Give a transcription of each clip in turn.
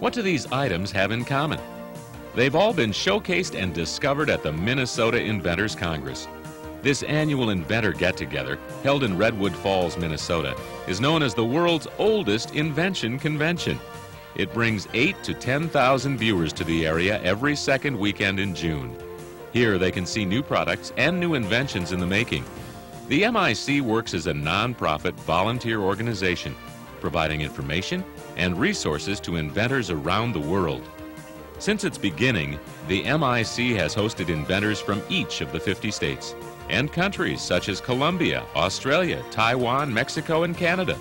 What do these items have in common? They've all been showcased and discovered at the Minnesota Inventors Congress. This annual inventor get-together, held in Redwood Falls, Minnesota, is known as the world's oldest invention convention. It brings 8,000 to 10,000 viewers to the area every second weekend in June. Here they can see new products and new inventions in the making. The MIC works as a non-profit volunteer organization, providing information and resources to inventors around the world. Since its beginning, the MIC has hosted inventors from each of the 50 states and countries such as Colombia, Australia, Taiwan, Mexico, and Canada.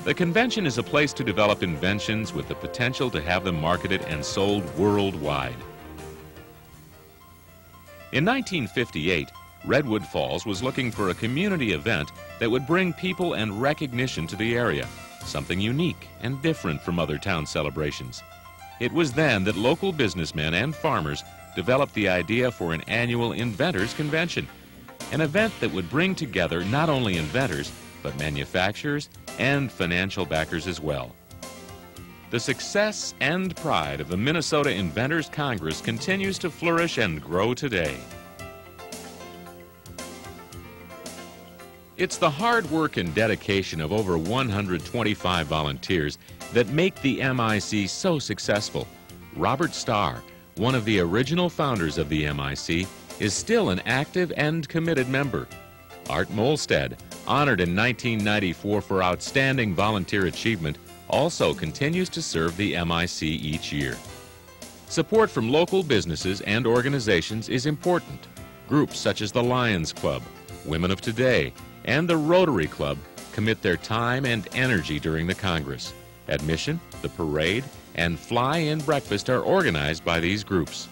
The convention is a place to develop inventions with the potential to have them marketed and sold worldwide. In 1958, Redwood Falls was looking for a community event that would bring people and recognition to the area, something unique and different from other town celebrations. It was then that local businessmen and farmers developed the idea for an annual Inventors Convention, an event that would bring together not only inventors, but manufacturers and financial backers as well. The success and pride of the Minnesota Inventors Congress continues to flourish and grow today. It's the hard work and dedication of over 125 volunteers that make the MIC so successful. Robert Starr, one of the original founders of the MIC, is still an active and committed member. Art Molstead, honored in 1994 for outstanding volunteer achievement, also continues to serve the MIC each year. Support from local businesses and organizations is important. Groups such as the Lions Club, Women of Today, and the Rotary Club commit their time and energy during the Congress. Admission, the parade, and fly-in breakfast are organized by these groups.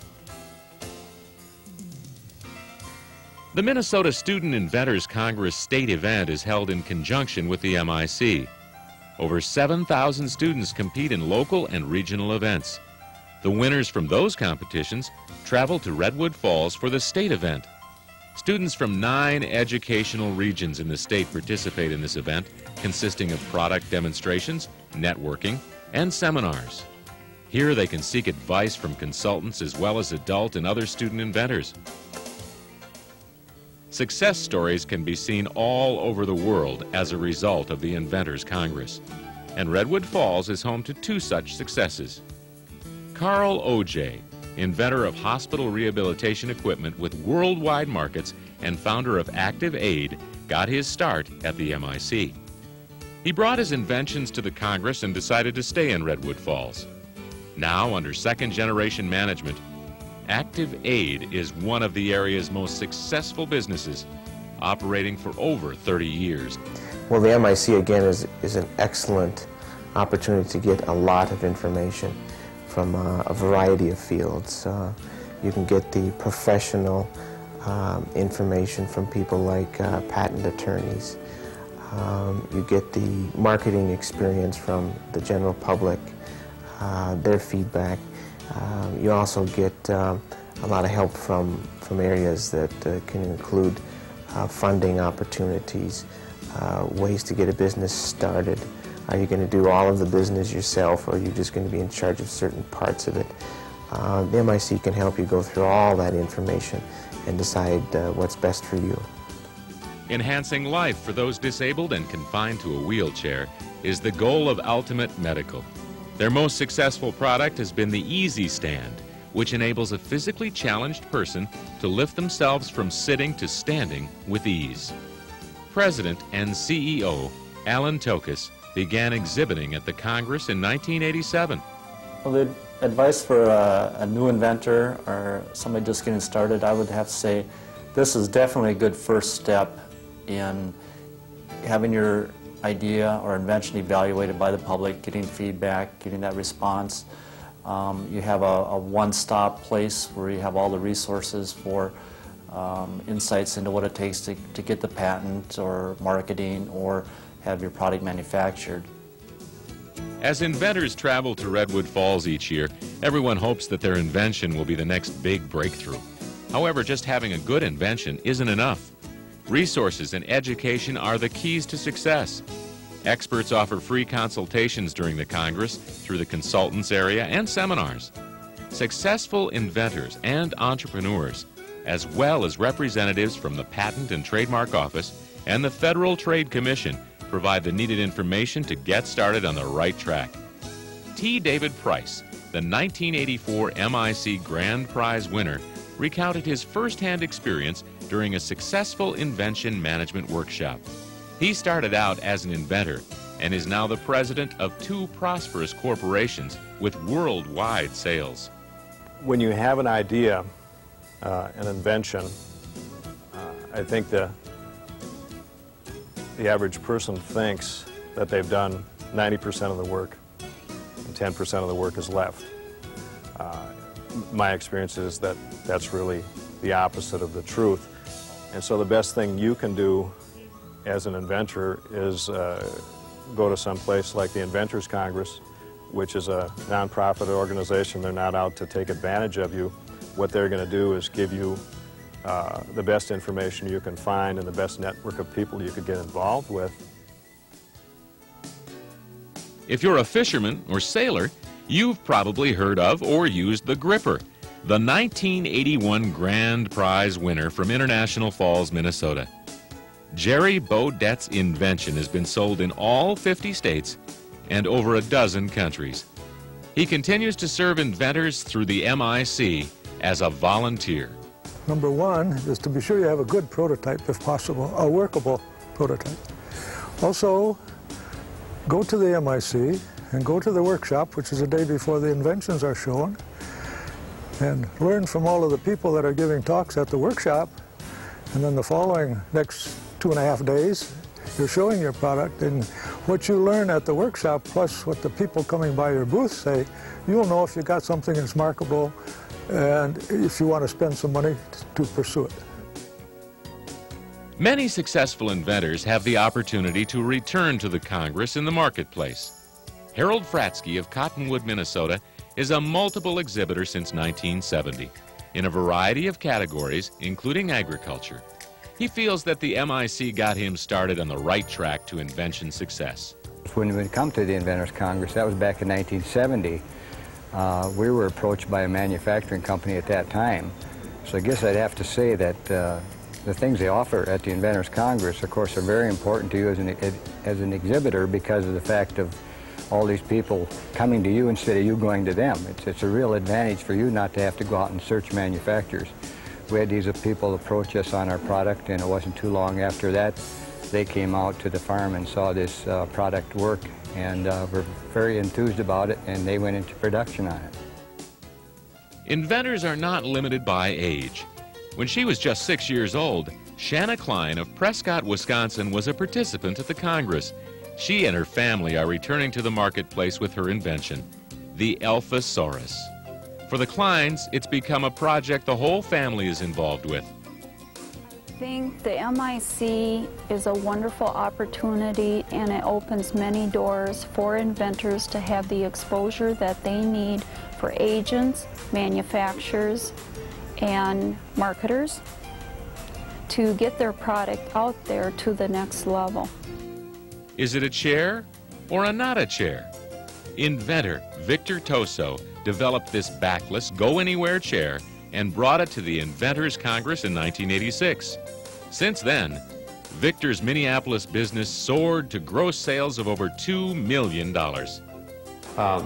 The Minnesota Student Inventors Congress state event is held in conjunction with the MIC. Over 7,000 students compete in local and regional events. The winners from those competitions travel to Redwood Falls for the state event. Students from 9 educational regions in the state participate in this event, consisting of product demonstrations, networking, and seminars. Here they can seek advice from consultants as well as adult and other student inventors. Success stories can be seen all over the world as a result of the Inventors Congress, and Redwood Falls is home to 2 such successes. Carl O.J., inventor of hospital rehabilitation equipment with worldwide markets and founder of Active Aid, got his start at the MIC. He brought his inventions to the Congress and decided to stay in Redwood Falls. Now, under second-generation management, Active Aid is one of the area's most successful businesses, operating for over 30 years. Well, the MIC, again, is an excellent opportunity to get a lot of information from a variety of fields. You can get the professional information from people like patent attorneys. You get the marketing experience from the general public, their feedback. You also get a lot of help from areas that can include funding opportunities, ways to get a business started. Are you going to do all of the business yourself, or are you just going to be in charge of certain parts of it? The MIC can help you go through all that information and decide what's best for you. Enhancing life for those disabled and confined to a wheelchair is the goal of Ultimate Medical. Their most successful product has been the Easy Stand, which enables a physically challenged person to lift themselves from sitting to standing with ease. President and CEO Alan Tokus began exhibiting at the Congress in 1987. Well, the advice for a new inventor or somebody just getting started, I would have to say this is definitely a good first step in having your idea or invention evaluated by the public, getting feedback, getting that response. You have a one-stop place where you have all the resources for insights into what it takes to get the patent or marketing or have your product manufactured. As inventors travel to Redwood Falls each year, everyone hopes that their invention will be the next big breakthrough. However, just having a good invention isn't enough. Resources and education are the keys to success. Experts offer free consultations during the Congress through the consultants area and seminars. Successful inventors and entrepreneurs, as well as representatives from the Patent and Trademark Office and the Federal Trade Commission, provide the needed information to get started on the right track. T. David Price, the 1984 MIC Grand Prize winner, recounted his first-hand experience during a successful invention management workshop. He started out as an inventor and is now the president of 2 prosperous corporations with worldwide sales. When you have an idea, an invention, I think the average person thinks that they've done 90% of the work and 10% of the work is left. My experience is that that's really the opposite of the truth. And so the best thing you can do as an inventor is go to some place like the Inventors Congress, which is a nonprofit organization. They're not out to take advantage of you. What they're going to do is give you the best information you can find and the best network of people you could get involved with. If you're a fisherman or sailor, you've probably heard of or used the gripper, the 1981 Grand Prize winner from International Falls, Minnesota. Jerry Beaudet's invention has been sold in all 50 states and over a dozen countries. He continues to serve inventors through the MIC as a volunteer. Number one is to be sure you have a good prototype, if possible, a workable prototype. Also, go to the MIC and go to the workshop, which is the day before the inventions are shown, and learn from all of the people that are giving talks at the workshop. And then the following next 2.5 days, you're showing your product, and what you learn at the workshop plus what the people coming by your booth say, you'll know if you got something that's marketable and if you want to spend some money to pursue it. Many successful inventors have the opportunity to return to the Congress in the marketplace. Harold Fratsky of Cottonwood, Minnesota, is a multiple exhibitor since 1970 in a variety of categories, including agriculture. He feels that the MIC got him started on the right track to invention success. When we come to the Inventors Congress, that was back in 1970, we were approached by a manufacturing company at that time. So I guess I'd have to say that the things they offer at the Inventors Congress, of course, are very important to you as an exhibitor because of the fact of all these people coming to you instead of you going to them. It's a real advantage for you not to have to go out and search manufacturers. We had these people approach us on our product, and it wasn't too long after that they came out to the farm and saw this product work and were very enthused about it, and they went into production on it. Inventors are not limited by age. When she was just 6 years old, Shanna Klein of Prescott, Wisconsin was a participant at the Congress. She and her family are returning to the marketplace with her invention, the Alphasaurus. For the Kleins, it's become a project the whole family is involved with. I think the MIC is a wonderful opportunity, and it opens many doors for inventors to have the exposure that they need for agents, manufacturers, and marketers to get their product out there to the next level. Is it a chair or a not a chair? Inventor Victor Toso developed this backless, go-anywhere chair and brought it to the Inventors Congress in 1986. Since then, Victor's Minneapolis business soared to gross sales of over $2 million. The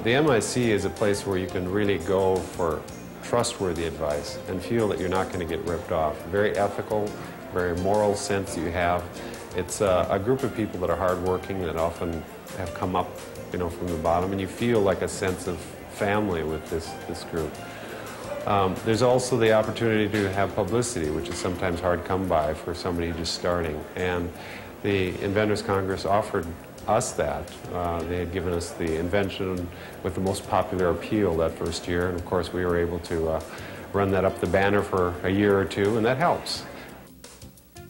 MIC is a place where you can really go for trustworthy advice and feel that you're not going to get ripped off. Very ethical, very moral sense that you have. It's a group of people that are hardworking, that often have come up, from the bottom, and you feel like a sense of family with this group. There's also the opportunity to have publicity, which is sometimes hard come by for somebody just starting. And the Inventors Congress offered us that. They had given us the invention with the most popular appeal that first year, and of course we were able to run that up the banner for a year or two, and that helps.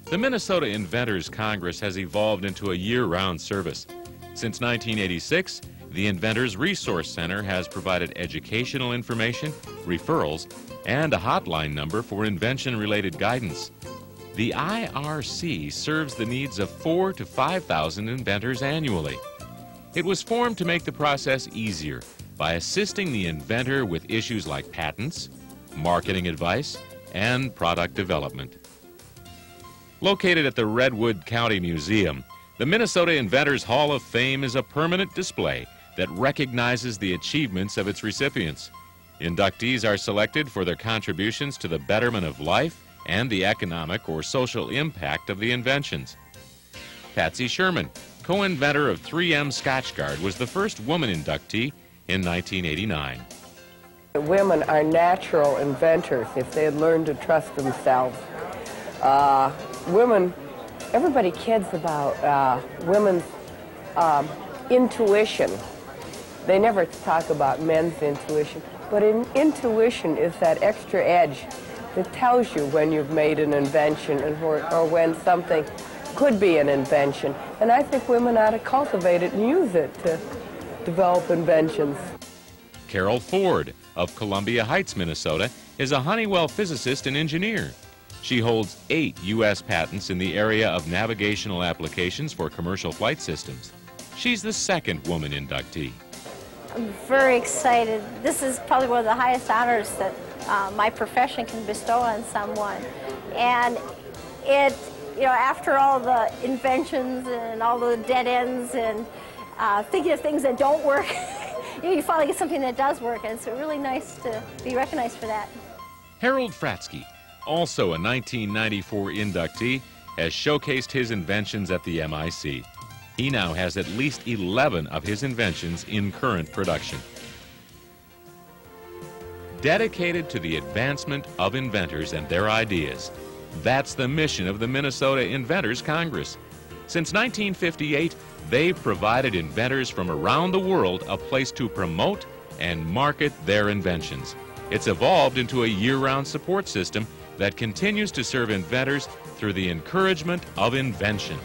The Minnesota Inventors Congress has evolved into a year-round service. Since 1986, the Inventors Resource Center has provided educational information, referrals, and a hotline number for invention-related guidance. The IRC serves the needs of 4,000 to 5,000 inventors annually. It was formed to make the process easier by assisting the inventor with issues like patents, marketing advice, and product development. Located at the Redwood County Museum, the Minnesota Inventors Hall of Fame is a permanent display that recognizes the achievements of its recipients. Inductees are selected for their contributions to the betterment of life and the economic or social impact of the inventions. Patsy Sherman, co-inventor of 3M Scotchgard, was the first woman inductee in 1989. Women are natural inventors if they had learned to trust themselves. Women, everybody kids about women's intuition. They never talk about men's intuition, but intuition is that extra edge that tells you when you've made an invention or when something could be an invention. And I think women ought to cultivate it and use it to develop inventions. Carol Ford of Columbia Heights, Minnesota, is a Honeywell physicist and engineer. She holds 8 U.S. patents in the area of navigational applications for commercial flight systems. She's the second woman inductee. I'm very excited. This is probably one of the highest honors that my profession can bestow on someone. And it, after all the inventions and all the dead ends and thinking of things that don't work, you finally get something that does work, and it's really nice to be recognized for that. Harold Fratsky, also a 1994 inductee, has showcased his inventions at the MIC. He now has at least 11 of his inventions in current production. Dedicated to the advancement of inventors and their ideas, that's the mission of the Minnesota Inventors Congress. Since 1958, they've provided inventors from around the world a place to promote and market their inventions. It's evolved into a year-round support system that continues to serve inventors through the encouragement of invention.